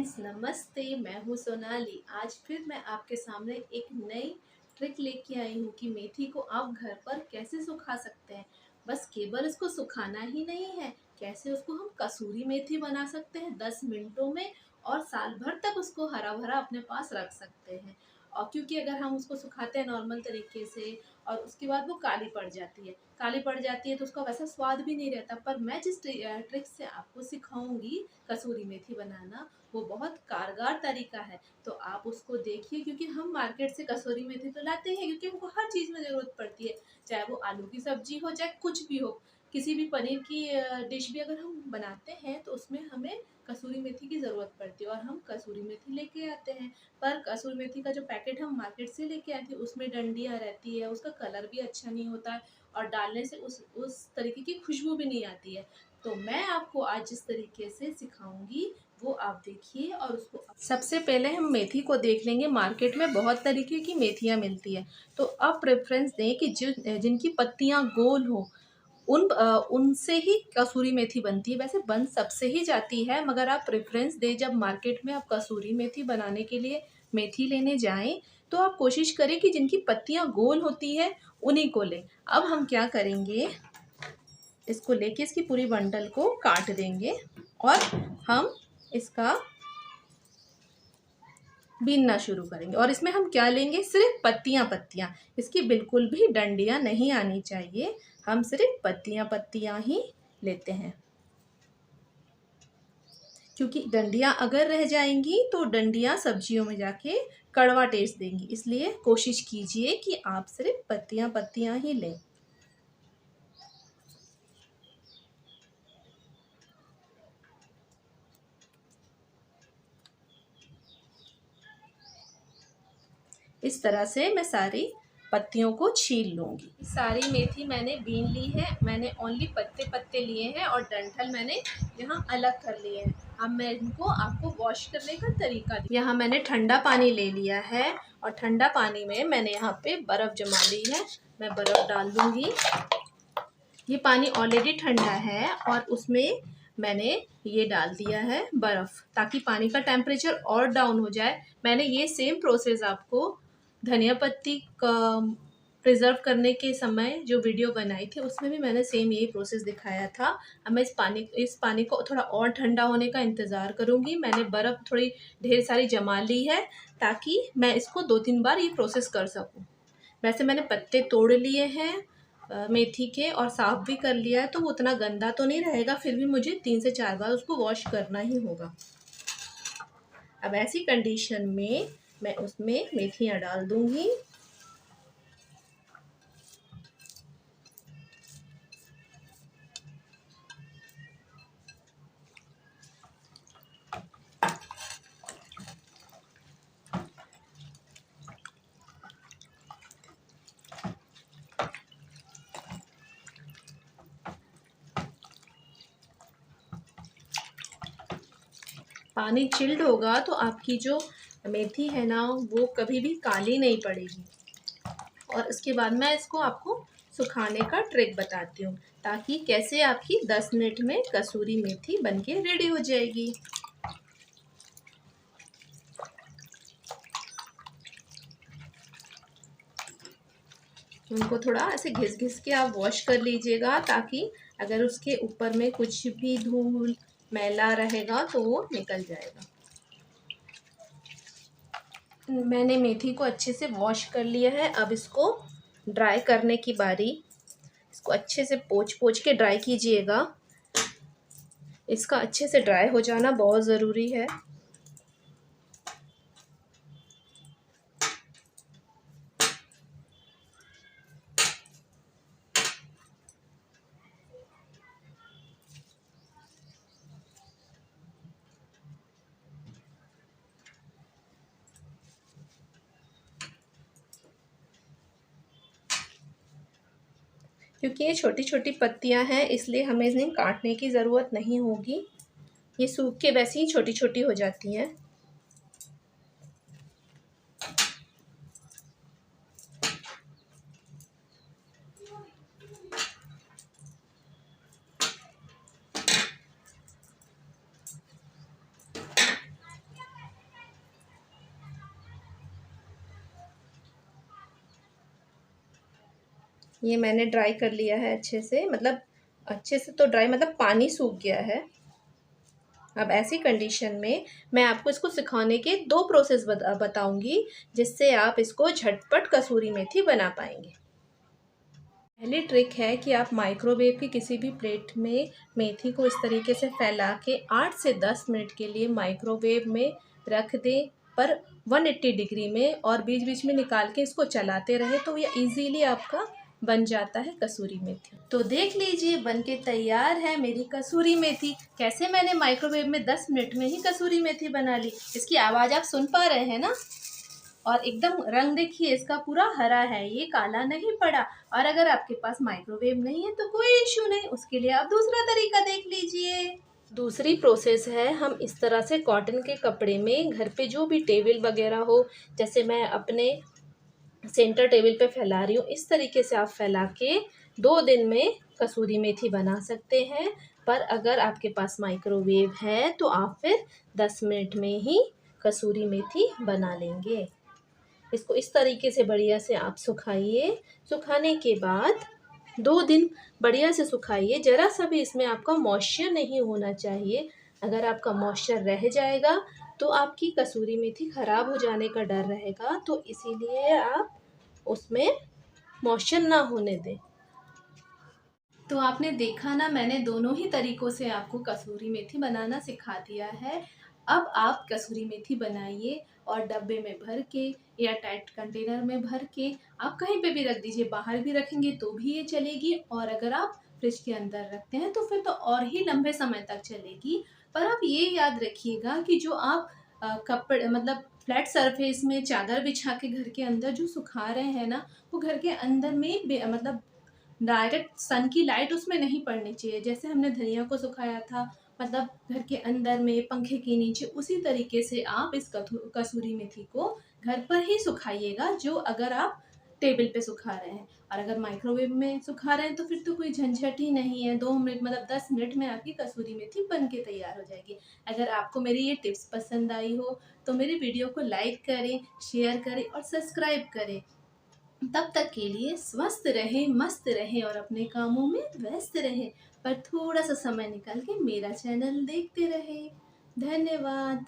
Friends नमस्ते, मैं हूँ सोनाली। आज फिर मैं आपके सामने एक नई ट्रिक लेके आई हूँ कि मेथी को आप घर पर कैसे सुखा सकते हैं। बस केवल इसको सुखाना ही नहीं है, कैसे उसको हम कसूरी मेथी बना सकते हैं 10 मिनटों में और साल भर तक उसको हरा भरा अपने पास रख सकते हैं। और क्योंकि अगर हम उसको सुखाते हैं नॉर्मल तरीके से और उसके बाद वो काली पड़ जाती है तो उसका वैसा स्वाद भी नहीं रहता। पर मैं जिस ट्रिक से आपको सिखाऊंगी कसूरी मेथी बनाना, वो बहुत कारगर तरीका है। तो आप उसको देखिए, क्योंकि हम मार्केट से कसूरी मेथी तो लाते हैं क्योंकि हमको हर चीज़ में ज़रूरत पड़ती है, चाहे वो आलू की सब्जी हो चाहे कुछ भी हो। किसी भी पनीर की डिश भी अगर हम बनाते हैं तो उसमें हमें कसूरी मेथी की ज़रूरत पड़ती है और हम कसूरी मेथी लेके आते हैं। पर कसूरी मेथी का जो पैकेट हम मार्केट से लेके आते हैं उसमें डंडियाँ रहती है, उसका कलर भी अच्छा नहीं होता है और डालने से उस तरीके की खुशबू भी नहीं आती है। तो मैं आपको आज जिस तरीके से सिखाऊंगी वो आप देखिए और उसको सबसे पहले हम मेथी को देख लेंगे। मार्केट में बहुत तरीके की मेथियाँ मिलती है, तो अब प्रेफरेंस दें कि जिनकी पत्तियाँ गोल हो उनसे ही कसूरी मेथी बनती है। वैसे बन सबसे ही जाती है, मगर आप प्रेफरेंस दें जब मार्केट में आप कसूरी मेथी बनाने के लिए मेथी लेने जाएं तो आप कोशिश करें कि जिनकी पत्तियां गोल होती है उन्हीं को लें। अब हम क्या करेंगे, इसको लेके इसकी पूरी बंडल को काट देंगे और हम इसका बीनना शुरू करेंगे। और इसमें हम क्या लेंगे, सिर्फ पत्तियां पत्तियां, इसकी बिल्कुल भी डंडियां नहीं आनी चाहिए। हम सिर्फ पत्तियां पत्तियां ही लेते हैं, क्योंकि डंडियां अगर रह जाएंगी तो डंडियां सब्जियों में जाके कड़वा टेस्ट देंगी। इसलिए कोशिश कीजिए कि आप सिर्फ पत्तियां पत्तियां ही लें। इस तरह से मैं सारी पत्तियों को छील लूँगी। सारी मेथी मैंने बीन ली है, मैंने ओनली पत्ते पत्ते लिए हैं और डंठल मैंने यहाँ अलग कर लिए हैं। अब मैं इनको आपको वॉश करने का तरीका यहाँ मैंने ठंडा पानी ले लिया है और ठंडा पानी में मैंने यहाँ पे बर्फ़ जमा ली है। मैं बर्फ़ डाल दूँगी। ये पानी ऑलरेडी ठंडा है और उसमें मैंने ये डाल दिया है बर्फ़, ताकि पानी का टेम्परेचर और डाउन हो जाए। मैंने ये सेम प्रोसेस आपको धनिया पत्ती का प्रिजर्व करने के समय जो वीडियो बनाई थी उसमें भी मैंने सेम यही प्रोसेस दिखाया था। अब मैं इस पानी को थोड़ा और ठंडा होने का इंतज़ार करूँगी। मैंने बर्फ़ थोड़ी ढेर सारी जमा ली है ताकि मैं इसको 2-3 बार ये प्रोसेस कर सकूँ। वैसे मैंने पत्ते तोड़ लिए हैं मेथी के और साफ़ भी कर लिया है, तो वो उतना गंदा तो नहीं रहेगा, फिर भी मुझे 3 से 4 बार उसको वॉश करना ही होगा। अब ऐसी कंडीशन में मैं उसमें मेथियाँ डाल दूँगी। पानी चिल्ड होगा तो आपकी जो मेथी है ना वो कभी भी काली नहीं पड़ेगी। और उसके बाद मैं इसको आपको सुखाने का ट्रिक बताती हूँ, ताकि कैसे आपकी 10 मिनट में कसूरी मेथी बनके रेडी हो जाएगी। उनको थोड़ा ऐसे घिस घिस के आप वॉश कर लीजिएगा, ताकि अगर उसके ऊपर में कुछ भी धूल मैला रहेगा तो वो निकल जाएगा। मैंने मेथी को अच्छे से वॉश कर लिया है। अब इसको ड्राई करने की बारी। इसको अच्छे से पोंछ पोंछ के ड्राई कीजिएगा। इसका अच्छे से ड्राई हो जाना बहुत ज़रूरी है। क्योंकि ये छोटी छोटी पत्तियां हैं इसलिए हमें इन्हें काटने की ज़रूरत नहीं होगी। ये सूख के वैसे ही छोटी छोटी हो जाती हैं। ये मैंने ड्राई कर लिया है अच्छे से, मतलब अच्छे से तो ड्राई मतलब पानी सूख गया है। अब ऐसी कंडीशन में मैं आपको इसको सिखाने के 2 प्रोसेस बताऊंगी, जिससे आप इसको झटपट कसूरी मेथी बना पाएंगे। पहली ट्रिक है कि आप माइक्रोवेव की किसी भी प्लेट में मेथी को इस तरीके से फैला के 8 से 10 मिनट के लिए माइक्रोवेव में रख दें, पर 180 डिग्री में, और बीच बीच में निकाल के इसको चलाते रहे तो ये इजीली आपका बन जाता है कसूरी मेथी। तो देख लीजिए बन के तैयार है मेरी कसूरी मेथी। कैसे मैंने माइक्रोवेव में 10 मिनट में ही कसूरी मेथी बना ली। इसकी आवाज़ आप सुन पा रहे हैं ना, और एकदम रंग देखिए इसका पूरा हरा है, ये काला नहीं पड़ा। और अगर आपके पास माइक्रोवेव नहीं है तो कोई इश्यू नहीं, उसके लिए आप दूसरा तरीका देख लीजिए। दूसरी प्रोसेस है, हम इस तरह से कॉटन के कपड़े में घर पे जो भी टेबल वगैरह हो, जैसे मैं अपने सेंटर टेबल पे फैला रही हूँ, इस तरीके से आप फैला के 2 दिन में कसूरी मेथी बना सकते हैं। पर अगर आपके पास माइक्रोवेव है तो आप फिर 10 मिनट में ही कसूरी मेथी बना लेंगे। इसको इस तरीके से बढ़िया से आप सुखाइए। सुखाने के बाद 2 दिन बढ़िया से सुखाइए। ज़रा सा भी इसमें आपका मॉइस्चर नहीं होना चाहिए। अगर आपका मॉइस्चर रह जाएगा तो आपकी कसूरी मेथी ख़राब हो जाने का डर रहेगा, तो इसीलिए आप उसमें मॉइस्चर ना होने दें। तो आपने देखा ना, मैंने दोनों ही तरीक़ों से आपको कसूरी मेथी बनाना सिखा दिया है। अब आप कसूरी मेथी बनाइए और डब्बे में भर के या टाइट कंटेनर में भर के आप कहीं पे भी रख दीजिए। बाहर भी रखेंगे तो भी ये चलेगी, और अगर आप फ्रिज के अंदर रखते हैं तो फिर तो और ही लंबे समय तक चलेगी। पर आप ये याद रखिएगा कि जो आप कपड़े मतलब फ्लैट सरफेस में चादर बिछा के घर के अंदर जो सुखा रहे हैं ना, वो घर के अंदर में मतलब डायरेक्ट सन की लाइट उसमें नहीं पड़नी चाहिए। जैसे हमने धनिया को सुखाया था, मतलब घर के अंदर में पंखे के नीचे, उसी तरीके से आप इस कसूरी मेथी को घर पर ही सुखाइएगा, जो अगर आप टेबल पे सुखा रहे हैं। और अगर माइक्रोवेव में सुखा रहे हैं तो फिर तो कोई झंझट ही नहीं है। 2 मिनट मतलब 10 मिनट में आपकी कसूरी मेथी बन के तैयार हो जाएगी। अगर आपको मेरी ये टिप्स पसंद आई हो तो मेरी वीडियो को लाइक करें, शेयर करें और सब्सक्राइब करें। तब तक के लिए स्वस्थ रहें, मस्त रहें और अपने कामों में व्यस्त रहें। पर थोड़ा सा समय निकाल के मेरा चैनल देखते रहें। धन्यवाद।